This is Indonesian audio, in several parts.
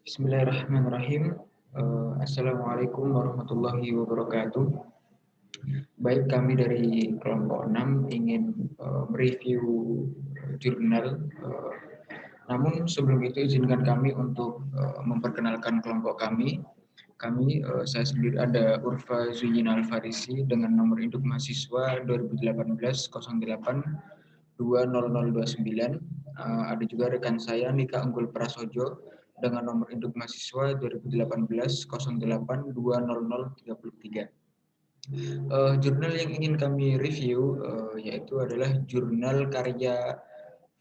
Bismillahirrahmanirrahim. Assalamualaikum warahmatullahi wabarakatuh. Baik, kami dari kelompok 6 ingin mereview jurnal. Namun sebelum itu izinkan kami untuk memperkenalkan kelompok kami. Saya sendiri ada Urfa Zuyina Al-Farisi dengan nomor induk mahasiswa 2018 08 20029. Ada juga rekan saya Nika Unggul Prasojo dengan nomor induk mahasiswa 2018 08 20033. Jurnal yang ingin kami review yaitu adalah jurnal karya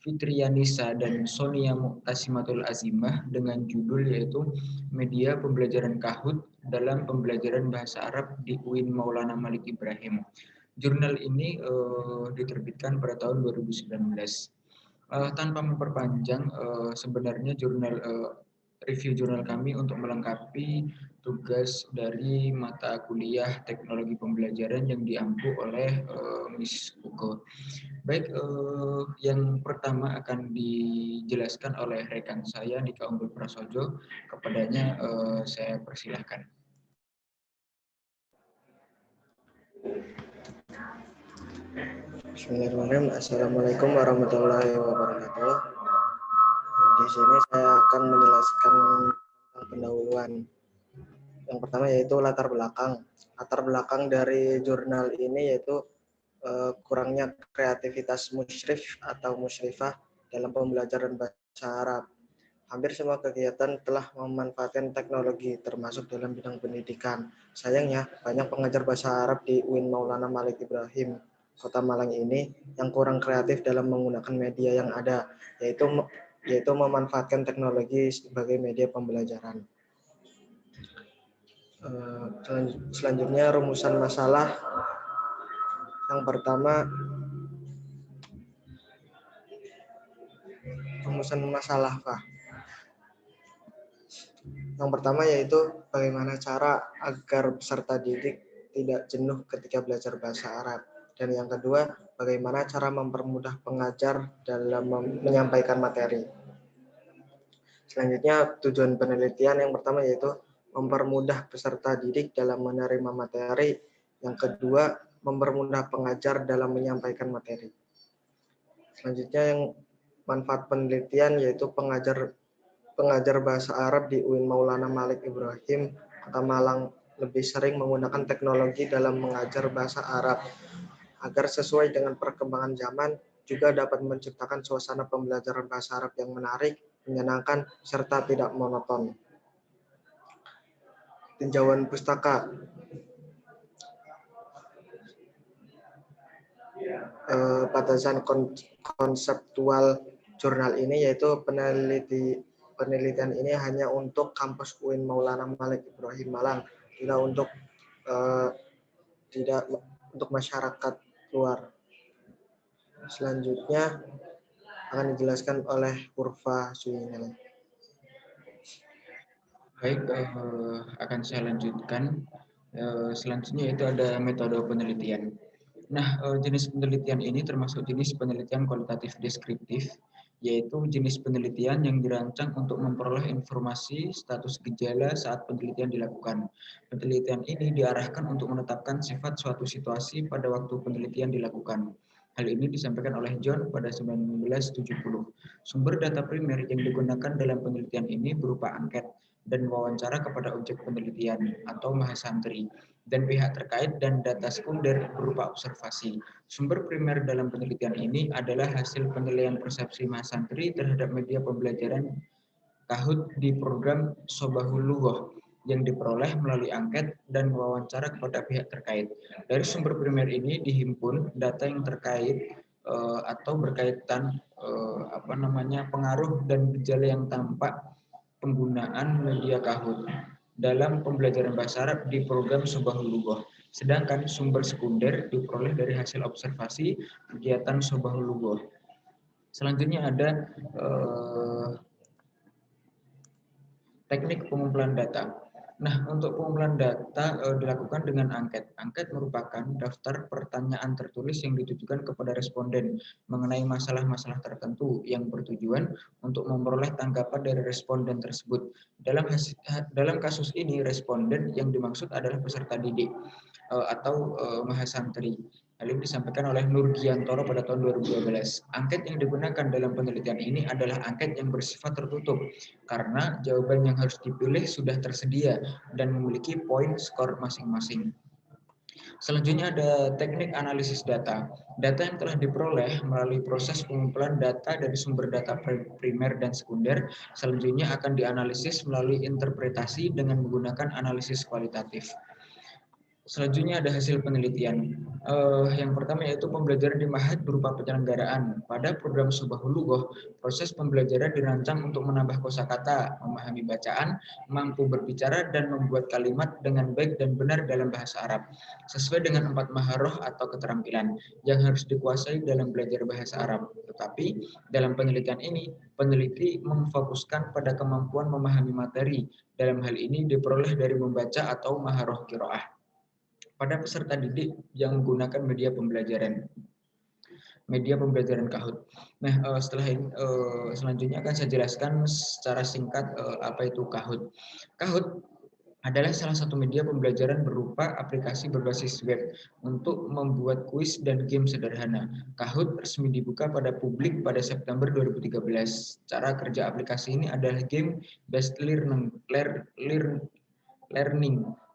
Fitriyanisa dan Sonia Muktasimatul Azimah dengan judul yaitu Media Pembelajaran Kahoot dalam Pembelajaran Bahasa Arab di UIN Maulana Malik Ibrahim. Jurnal ini diterbitkan pada tahun 2019. Tanpa memperpanjang, sebenarnya review jurnal kami untuk melengkapi tugas dari mata kuliah teknologi pembelajaran yang diampu oleh Miss Uko. Baik, yang pertama akan dijelaskan oleh rekan saya Nika Unggul Prasojo. Kepadanya saya persilahkan. Bismillahirrahmanirrahim. Assalamualaikum warahmatullahi wabarakatuh. Di sini saya akan menjelaskan tentang pendahuluan. Yang pertama yaitu latar belakang. Latar belakang dari jurnal ini yaitu kurangnya kreativitas musyrif atau musyrifah dalam pembelajaran bahasa Arab. Hampir semua kegiatan telah memanfaatkan teknologi termasuk dalam bidang pendidikan. Sayangnya banyak pengajar bahasa Arab di UIN Maulana Malik Ibrahim Kota Malang ini yang kurang kreatif dalam menggunakan media yang ada, yaitu memanfaatkan teknologi sebagai media pembelajaran. Selanjutnya rumusan masalah. Yang pertama, rumusan masalah, Pak. Yang pertama yaitu bagaimana cara agar peserta didik tidak jenuh ketika belajar bahasa Arab. Dan yang kedua, bagaimana cara mempermudah pengajar dalam menyampaikan materi. Selanjutnya, tujuan penelitian yang pertama yaitu mempermudah peserta didik dalam menerima materi. Yang kedua, mempermudah pengajar dalam menyampaikan materi. Selanjutnya, yang manfaat penelitian yaitu pengajar bahasa Arab di UIN Maulana Malik Ibrahim Kota Malang lebih sering menggunakan teknologi dalam mengajar bahasa Arab agar sesuai dengan perkembangan zaman, juga dapat menciptakan suasana pembelajaran bahasa Arab yang menarik, menyenangkan, serta tidak monoton. Tinjauan pustaka. Batasan konseptual jurnal ini yaitu penelitian ini hanya untuk kampus UIN Maulana Malik Ibrahim Malang, tidak untuk masyarakat luar. Selanjutnya akan dijelaskan oleh Urfa Zuyina. Baik, akan saya lanjutkan. Selanjutnya itu ada metode penelitian. Nah, jenis penelitian ini termasuk jenis penelitian kualitatif deskriptif, yaitu jenis penelitian yang dirancang untuk memperoleh informasi status gejala saat penelitian dilakukan. Penelitian ini diarahkan untuk menetapkan sifat suatu situasi pada waktu penelitian dilakukan. Hal ini disampaikan oleh John pada 1970. Sumber data primer yang digunakan dalam penelitian ini berupa angket dan wawancara kepada objek penelitian atau mahasantri dan pihak terkait dan data sekunder berupa observasi. Sumber primer dalam penelitian ini adalah hasil penilaian persepsi mahasantri terhadap media pembelajaran Kahoot di program Sobahul Lughah yang diperoleh melalui angket dan wawancara kepada pihak terkait. Dari sumber primer ini dihimpun data yang terkait atau berkaitan pengaruh dan gejala yang tampak penggunaan media Kahoot dalam pembelajaran bahasa Arab di program Sobahul Lughah. Sedangkan sumber sekunder diperoleh dari hasil observasi kegiatan Sobahul Lughah. Selanjutnya ada teknik pengumpulan data. Nah, untuk pengumpulan data dilakukan dengan angket. Angket merupakan daftar pertanyaan tertulis yang ditujukan kepada responden mengenai masalah-masalah tertentu yang bertujuan untuk memperoleh tanggapan dari responden tersebut. Dalam kasus ini, responden yang dimaksud adalah peserta didik atau mahasantri. Hal ini disampaikan oleh Nur Giantoro pada tahun 2012. Angket yang digunakan dalam penelitian ini adalah angket yang bersifat tertutup karena jawaban yang harus dipilih sudah tersedia dan memiliki poin skor masing-masing. Selanjutnya ada teknik analisis data. Data yang telah diperoleh melalui proses pengumpulan data dari sumber data primer dan sekunder selanjutnya akan dianalisis melalui interpretasi dengan menggunakan analisis kualitatif. Selanjutnya ada hasil penelitian. Yang pertama yaitu pembelajaran di Mahat berupa penyelenggaraan. Pada program Subahul Lughah, proses pembelajaran dirancang untuk menambah kosakata, memahami bacaan, mampu berbicara, dan membuat kalimat dengan baik dan benar dalam bahasa Arab, sesuai dengan 4 maharoh atau keterampilan yang harus dikuasai dalam belajar bahasa Arab. Tetapi dalam penelitian ini, peneliti memfokuskan pada kemampuan memahami materi. Dalam hal ini diperoleh dari membaca atau maharoh qiraah pada peserta didik yang menggunakan media pembelajaran Kahoot. Nah, selanjutnya akan saya jelaskan secara singkat apa itu Kahoot. Kahoot adalah salah satu media pembelajaran berupa aplikasi berbasis web untuk membuat kuis dan game sederhana. Kahoot resmi dibuka pada publik pada September 2013. Cara kerja aplikasi ini adalah game based learning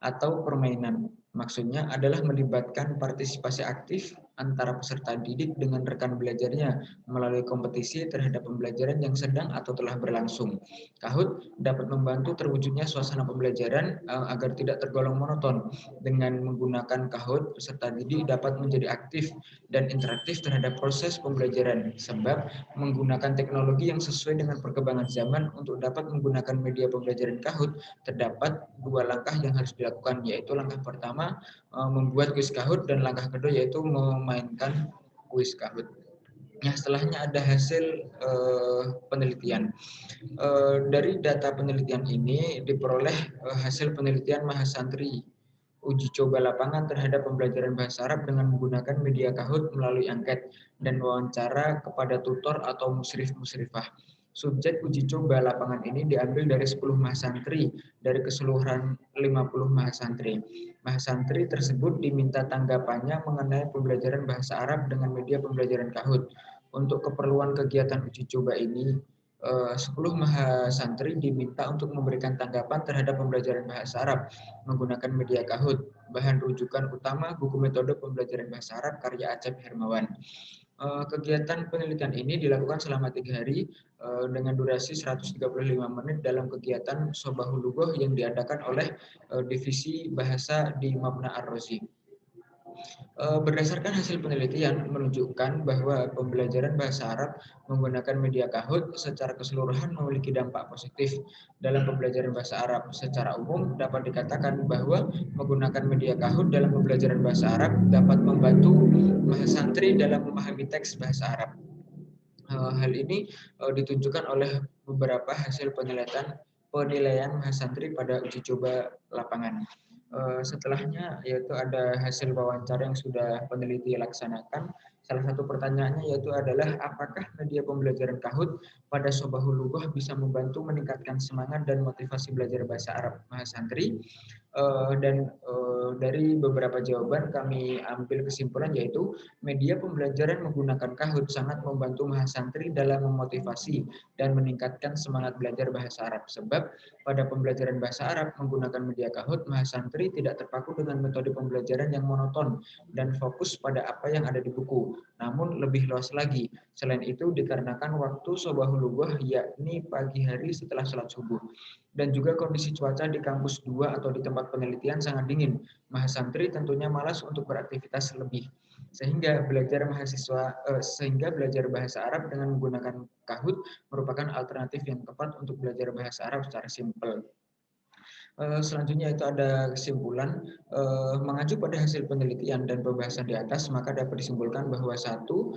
atau permainan. Maksudnya adalah melibatkan partisipasi aktif antara peserta didik dengan rekan belajarnya melalui kompetisi terhadap pembelajaran yang sedang atau telah berlangsung. Kahoot dapat membantu terwujudnya suasana pembelajaran agar tidak tergolong monoton. Dengan menggunakan Kahoot, peserta didik dapat menjadi aktif dan interaktif terhadap proses pembelajaran sebab menggunakan teknologi yang sesuai dengan perkembangan zaman. Untuk dapat menggunakan media pembelajaran Kahoot, terdapat 2 langkah yang harus dilakukan, yaitu langkah pertama membuat kuis Kahoot dan langkah kedua yaitu memainkan kuis Kahoot. Nah, setelahnya ada hasil penelitian. Dari data penelitian ini diperoleh hasil penelitian mahasantri uji coba lapangan terhadap pembelajaran bahasa Arab dengan menggunakan media Kahoot melalui angket dan wawancara kepada tutor atau musyrif-musyrifah. Subjek uji coba lapangan ini diambil dari 10 mahasantri dari keseluruhan 50 mahasantri. Mahasantri tersebut diminta tanggapannya mengenai pembelajaran bahasa Arab dengan media pembelajaran Kahoot. Untuk keperluan kegiatan uji coba ini, 10 mahasantri diminta untuk memberikan tanggapan terhadap pembelajaran bahasa Arab menggunakan media Kahoot. Bahan rujukan utama buku metode pembelajaran bahasa Arab karya Acep Hermawan. Kegiatan penelitian ini dilakukan selama 3 hari dengan durasi 135 menit dalam kegiatan Sobahul Lughah yang diadakan oleh Divisi Bahasa di Mabna Ar-Razi. Berdasarkan hasil penelitian menunjukkan bahwa pembelajaran bahasa Arab menggunakan media Kahoot secara keseluruhan memiliki dampak positif dalam pembelajaran bahasa Arab. Secara umum dapat dikatakan bahwa menggunakan media Kahoot dalam pembelajaran bahasa Arab dapat membantu mahasantri dalam memahami teks bahasa Arab. Hal ini ditunjukkan oleh beberapa hasil penilaian mahasantri pada uji coba lapangan. Setelahnya yaitu ada hasil wawancara yang sudah peneliti laksanakan. Salah satu pertanyaannya yaitu adalah apakah media pembelajaran Kahoot pada Sobahul Lughah bisa membantu meningkatkan semangat dan motivasi belajar bahasa Arab mahasantri. Dari beberapa jawaban kami ambil kesimpulan yaitu media pembelajaran menggunakan Kahoot sangat membantu mahasantri dalam memotivasi dan meningkatkan semangat belajar bahasa Arab sebab pada pembelajaran bahasa Arab menggunakan media Kahoot, mahasantri tidak terpaku dengan metode pembelajaran yang monoton dan fokus pada apa yang ada di buku, namun lebih luas lagi. Selain itu dikarenakan waktu Sobahul Lughah yakni pagi hari setelah sholat subuh dan juga kondisi cuaca di kampus 2 atau di tempat penelitian sangat dingin, mahasantri tentunya malas untuk beraktivitas lebih. Sehingga belajar bahasa Arab dengan menggunakan Kahoot merupakan alternatif yang tepat untuk belajar bahasa Arab secara simpel. Selanjutnya itu ada kesimpulan, mengacu pada hasil penelitian dan pembahasan di atas, maka dapat disimpulkan bahwa satu,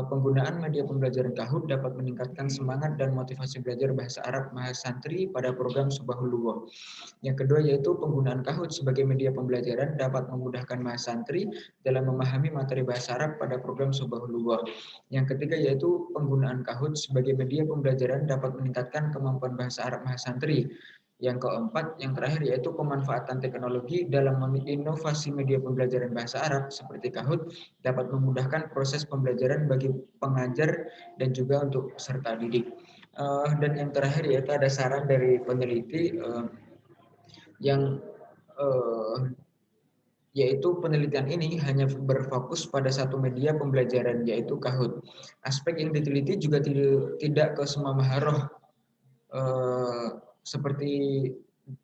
penggunaan media pembelajaran Kahoot dapat meningkatkan semangat dan motivasi belajar bahasa Arab Mahasantri pada program Subahuluwo. Yang kedua yaitu penggunaan Kahoot sebagai media pembelajaran dapat memudahkan mahasantri dalam memahami materi bahasa Arab pada program Subahuluwo. Yang ketiga yaitu penggunaan Kahoot sebagai media pembelajaran dapat meningkatkan kemampuan bahasa Arab mahasantri. Yang keempat, yang terakhir yaitu pemanfaatan teknologi dalam inovasi media pembelajaran bahasa Arab seperti Kahoot dapat memudahkan proses pembelajaran bagi pengajar dan juga untuk peserta didik. Dan yang terakhir yaitu ada saran dari peneliti yang yaitu penelitian ini hanya berfokus pada satu media pembelajaran yaitu Kahoot. Aspek yang diteliti juga tidak ke semua maharoh seperti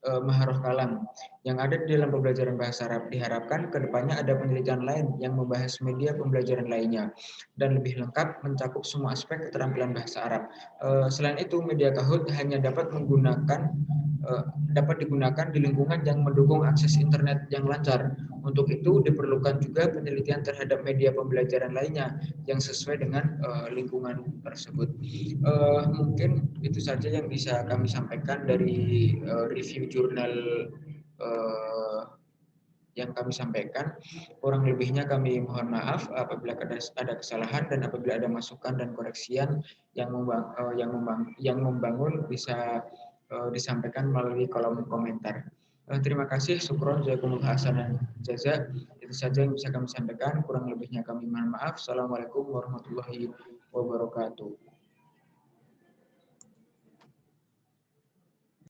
maharoh kalam yang ada di dalam pembelajaran bahasa Arab. Diharapkan kedepannya ada penelitian lain yang membahas media pembelajaran lainnya dan lebih lengkap mencakup semua aspek keterampilan bahasa Arab. Selain itu, media Kahoot hanya dapat digunakan di lingkungan yang mendukung akses internet yang lancar. Untuk itu diperlukan juga penelitian terhadap media pembelajaran lainnya yang sesuai dengan lingkungan tersebut. Mungkin itu saja yang bisa kami sampaikan dari review jurnal yang kami sampaikan. Kurang lebihnya kami mohon maaf apabila ada kesalahan dan apabila ada masukan dan koreksian yang membangun bisa disampaikan melalui kolom komentar. Terima kasih, syukron, jazakumullah hasan dan jaza. Itu saja yang bisa kami sampaikan. Kurang lebihnya kami mohon maaf. Assalamualaikum warahmatullahi wabarakatuh.